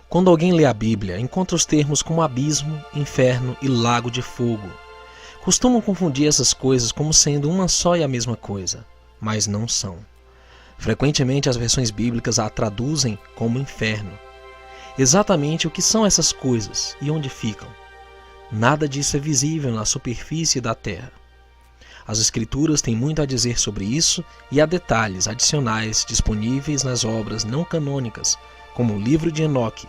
Quando alguém lê a Bíblia, encontra os termos como abismo, inferno e lago de fogo. Costumam confundir essas coisas como sendo uma só e a mesma coisa, mas não são. Frequentemente as versões bíblicas a traduzem como inferno. Exatamente o que são essas coisas e onde ficam? Nada disso é visível na superfície da terra. As Escrituras têm muito a dizer sobre isso e há detalhes adicionais disponíveis nas obras não canônicas, como o livro de Enoque.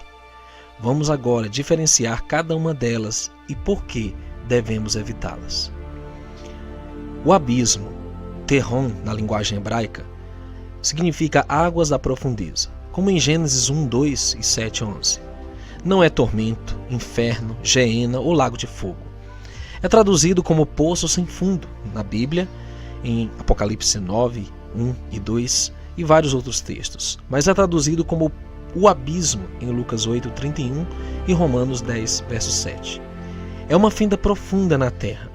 Vamos agora diferenciar cada uma delas e por que devemos evitá-las. O abismo, Terron na linguagem hebraica, significa águas da profundeza, como em Gênesis 1, 2 e 7, 11. Não é tormento, inferno, geena ou lago de fogo. É traduzido como poço sem fundo na Bíblia, em Apocalipse 9, 1 e 2 e vários outros textos, mas é traduzido como o abismo em Lucas 8, 31 e Romanos 10, verso 7. É uma fenda profunda na terra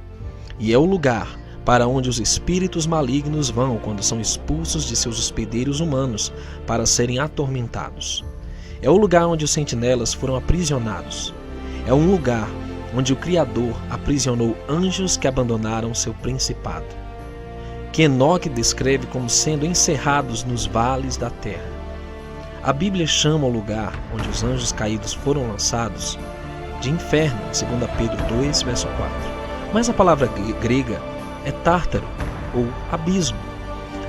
e é o lugar para onde os espíritos malignos vão quando são expulsos de seus hospedeiros humanos para serem atormentados. É o lugar onde os sentinelas foram aprisionados. É um lugar onde o Criador aprisionou anjos que abandonaram seu principado, que Enoque descreve como sendo encerrados nos vales da terra. A Bíblia chama o lugar onde os anjos caídos foram lançados de inferno, em 2 Pedro 2, verso 4. Mas a palavra grega é tártaro, ou abismo.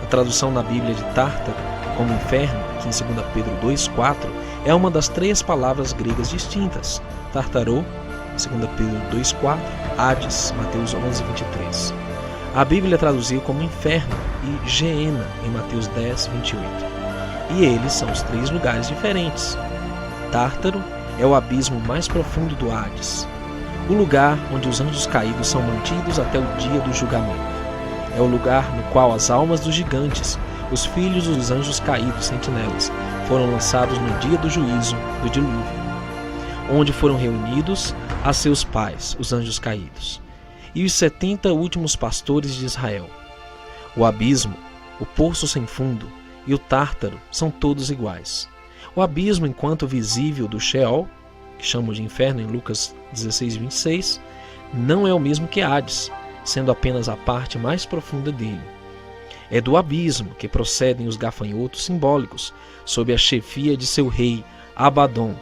A tradução na Bíblia de tártaro como inferno, que em 2 Pedro 2, 4, é uma das 3 palavras gregas distintas. Tartarô, 2 Pedro 2, 4, Hades, Mateus 11, 23. A Bíblia traduziu como inferno e geena em Mateus 10, 28. E eles são os 3 lugares diferentes. Tártaro é o abismo mais profundo do Hades, o lugar onde os anjos caídos são mantidos até o dia do julgamento. É o lugar no qual as almas dos gigantes, os filhos dos anjos caídos, sentinelas, foram lançados no dia do juízo, do dilúvio, onde foram reunidos a seus pais, os anjos caídos, e os 70 últimos pastores de Israel. O abismo, o poço sem fundo e o tártaro são todos iguais. O abismo, enquanto visível do Sheol, que chamam de inferno em Lucas 16, 26, não é o mesmo que Hades, sendo apenas a parte mais profunda dele. É do abismo que procedem os gafanhotos simbólicos, sob a chefia de seu rei Abaddon,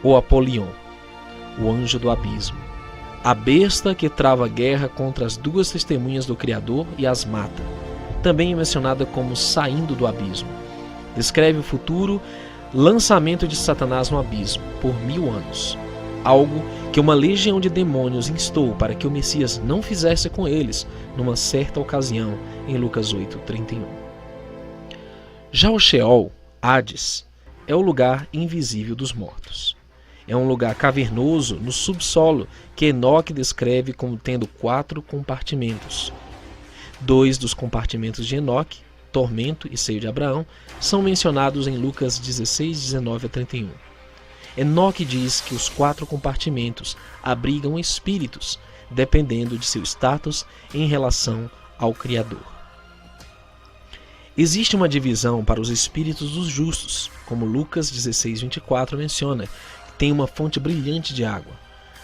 ou Apolion, o anjo do abismo. A besta que trava guerra contra as 2 testemunhas do Criador e as mata. Também é mencionada como saindo do abismo. Descreve o futuro lançamento de Satanás no abismo por 1000 anos. Algo que uma legião de demônios instou para que o Messias não fizesse com eles numa certa ocasião em Lucas 8, 31. Já o Sheol, Hades, é o lugar invisível dos mortos. É um lugar cavernoso no subsolo que Enoque descreve como tendo 4 compartimentos. 2 dos compartimentos de Enoque, tormento e seio de Abraão, são mencionados em Lucas 16, 19 a 31. Enoque diz que os 4 compartimentos abrigam espíritos, dependendo de seu status em relação ao Criador. Existe uma divisão para os espíritos dos justos, como Lucas 16, 24 menciona, que tem uma fonte brilhante de água.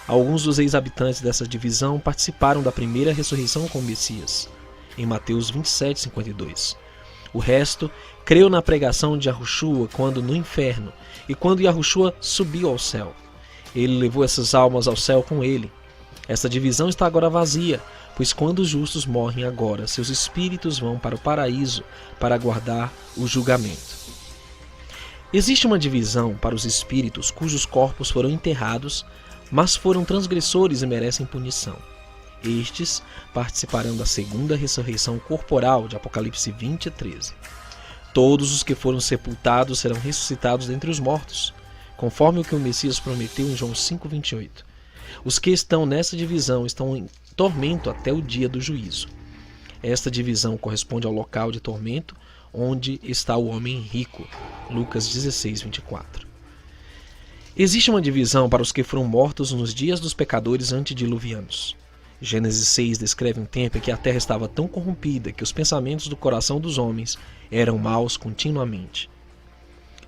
Alguns dos ex-habitantes dessa divisão participaram da primeira ressurreição com o Messias, em Mateus 27, 52. O resto creu na pregação de Yahushua quando no inferno e quando Yahushua subiu ao céu. Ele levou essas almas ao céu com ele. Essa divisão está agora vazia, pois quando os justos morrem agora, seus espíritos vão para o paraíso para aguardar o julgamento. Existe uma divisão para os espíritos cujos corpos foram enterrados, mas foram transgressores e merecem punição. Estes participarão da segunda ressurreição corporal de Apocalipse 20 e 13. Todos os que foram sepultados serão ressuscitados dentre os mortos, conforme o que o Messias prometeu em João 5, 28. Os que estão nessa divisão estão em tormento até o dia do juízo. Esta divisão corresponde ao local de tormento onde está o homem rico, Lucas 16, 24. Existe uma divisão para os que foram mortos nos dias dos pecadores antediluvianos. Gênesis 6 descreve um tempo em que a terra estava tão corrompida que os pensamentos do coração dos homens eram maus continuamente.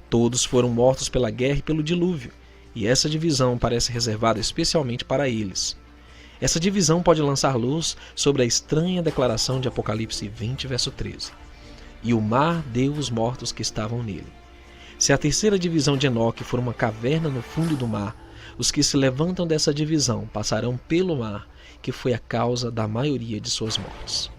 Todos foram mortos pela guerra e pelo dilúvio, e essa divisão parece reservada especialmente para eles. Essa divisão pode lançar luz sobre a estranha declaração de Apocalipse 20, verso 13. E o mar deu os mortos que estavam nele. Se a terceira divisão de Enoque for uma caverna no fundo do mar, os que se levantam dessa divisão passarão pelo mar, que foi a causa da maioria de suas mortes.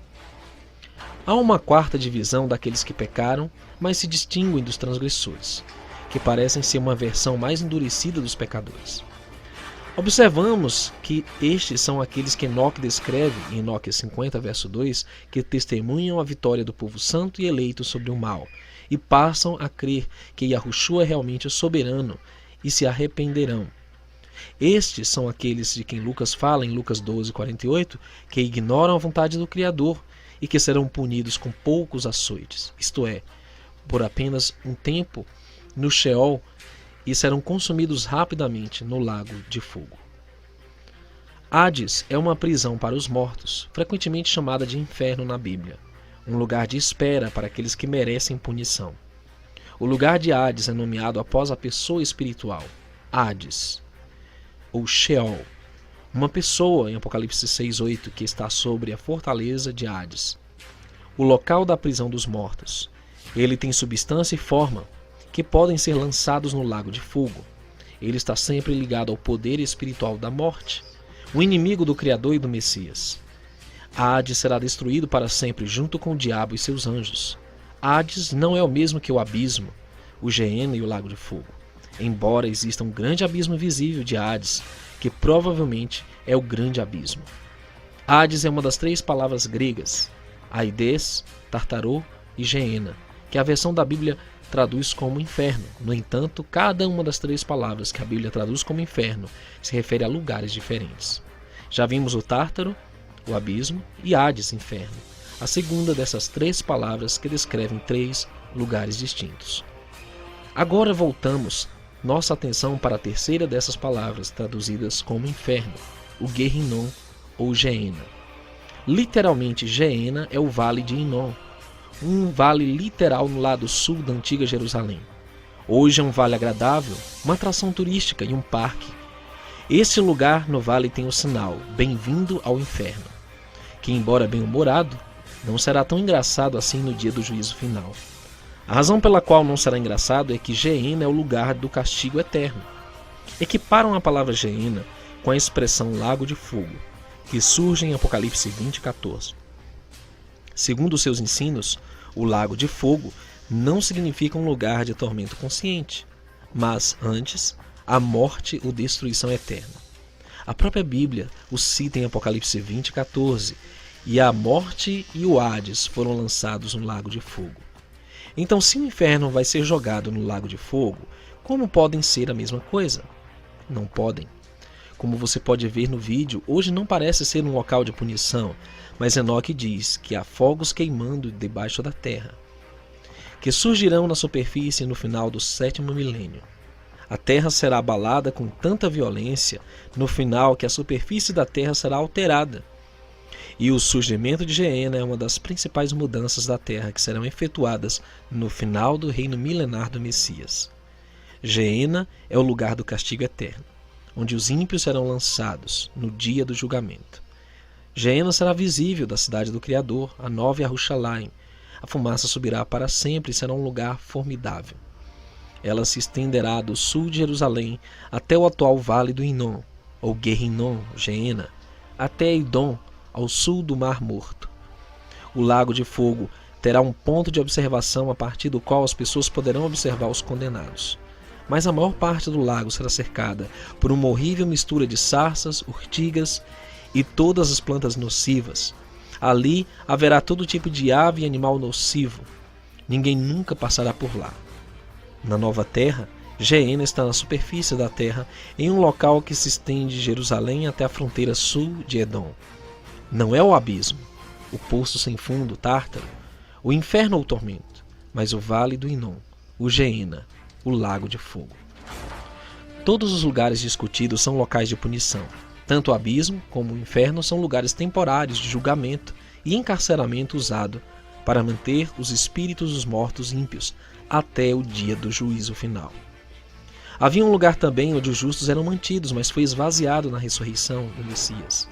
Há uma quarta divisão daqueles que pecaram, mas se distinguem dos transgressores, que parecem ser uma versão mais endurecida dos pecadores. Observamos que estes são aqueles que Enoque descreve, em Enoque 50, verso 2, que testemunham a vitória do povo santo e eleito sobre o mal, e passam a crer que Yahushua é realmente o soberano, e se arrependerão. Estes são aqueles de quem Lucas fala em Lucas 12, 48, que ignoram a vontade do Criador e que serão punidos com poucos açoites, isto é, por apenas um tempo no Sheol, e serão consumidos rapidamente no lago de fogo. Hades é uma prisão para os mortos, frequentemente chamada de inferno na Bíblia, um lugar de espera para aqueles que merecem punição. O lugar de Hades é nomeado após a pessoa espiritual, Hades, ou Sheol, uma pessoa em Apocalipse 6:8 que está sobre a fortaleza de Hades, o local da prisão dos mortos. Ele tem substância e forma que podem ser lançados no lago de fogo. Ele está sempre ligado ao poder espiritual da morte, o inimigo do Criador e do Messias. Hades será destruído para sempre junto com o diabo e seus anjos. Hades não é o mesmo que o abismo, o Geena e o lago de fogo, embora exista um grande abismo visível de Hades, que provavelmente é o grande abismo. Hades é uma das 3 palavras gregas, Aides, Tartarô e Geena, que a versão da Bíblia traduz como inferno. No entanto, cada uma das 3 palavras que a Bíblia traduz como inferno se refere a lugares diferentes. Já vimos o Tártaro, o abismo, e Hades, inferno, a segunda dessas 3 palavras que descrevem 3 lugares distintos. Agora voltamos nossa atenção para a terceira dessas palavras traduzidas como inferno, o Gehinnom ou Geena. Literalmente, Geena é o vale de Hinnom, um vale literal no lado sul da antiga Jerusalém. Hoje é um vale agradável, uma atração turística e um parque. Esse lugar no vale tem o sinal, bem-vindo ao inferno, que embora bem-humorado, não será tão engraçado assim no dia do juízo final. A razão pela qual não será engraçado é que Geena é o lugar do castigo eterno. Equiparam a palavra Geena com a expressão lago de fogo, que surge em Apocalipse 20:14. Segundo seus ensinos, o lago de fogo não significa um lugar de tormento consciente, mas, antes, a morte ou destruição eterna. A própria Bíblia o cita em Apocalipse 20:14, e a morte e o Hades foram lançados no lago de fogo. Então, se o inferno vai ser jogado no lago de fogo, como podem ser a mesma coisa? Não podem. Como você pode ver no vídeo, hoje não parece ser um local de punição, mas Enoque diz que há fogos queimando debaixo da terra, que surgirão na superfície no final do 7º milênio. A terra será abalada com tanta violência no final que a superfície da terra será alterada. E o surgimento de Geena é uma das principais mudanças da terra que serão efetuadas no final do reino milenar do Messias. Geena é o lugar do castigo eterno, onde os ímpios serão lançados no dia do julgamento. Geena será visível da cidade do Criador, a nova Jerusalém. A fumaça subirá para sempre e será um lugar formidável. Ela se estenderá do sul de Jerusalém até o atual vale do Hinnom, ou Gehinnom, Geena, até Edom, ao sul do Mar Morto. O lago de fogo terá um ponto de observação a partir do qual as pessoas poderão observar os condenados. Mas a maior parte do lago será cercada por uma horrível mistura de sarças, urtigas e todas as plantas nocivas. Ali haverá todo tipo de ave e animal nocivo. Ninguém nunca passará por lá. Na nova terra, Geena está na superfície da terra, em um local que se estende de Jerusalém até a fronteira sul de Edom. Não é o abismo, o poço sem fundo, Tártaro, o inferno ou o tormento, mas o vale do Hinnom, o Geena, o lago de fogo. Todos os lugares discutidos são locais de punição. Tanto o abismo como o inferno são lugares temporários de julgamento e encarceramento usado para manter os espíritos dos mortos ímpios até o dia do juízo final. Havia um lugar também onde os justos eram mantidos, mas foi esvaziado na ressurreição do Messias,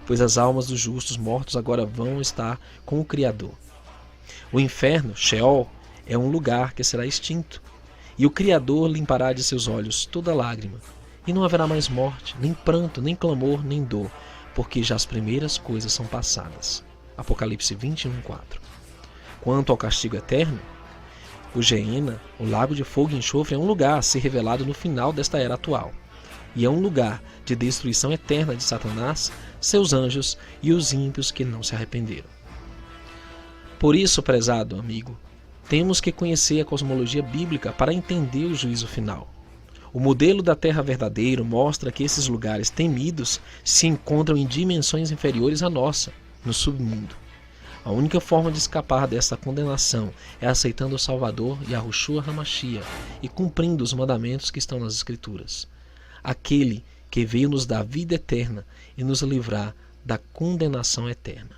pois as almas dos justos mortos agora vão estar com o Criador. O inferno, Sheol, é um lugar que será extinto, e o Criador limpará de seus olhos toda lágrima, e não haverá mais morte, nem pranto, nem clamor, nem dor, porque já as primeiras coisas são passadas. Apocalipse 21:4. Quanto ao castigo eterno, o Geena, o lago de fogo e enxofre, é um lugar a ser revelado no final desta era atual, e é um lugar de destruição eterna de Satanás, seus anjos e os ímpios que não se arrependeram. Por isso, prezado amigo, temos que conhecer a cosmologia bíblica para entender o juízo final. O modelo da Terra verdadeiro mostra que esses lugares temidos se encontram em dimensões inferiores à nossa, no submundo. A única forma de escapar dessa condenação é aceitando o Salvador Yahushua HaMashiach e cumprindo os mandamentos que estão nas Escrituras. Aquele que veio nos dar vida eterna e nos livrar da condenação eterna.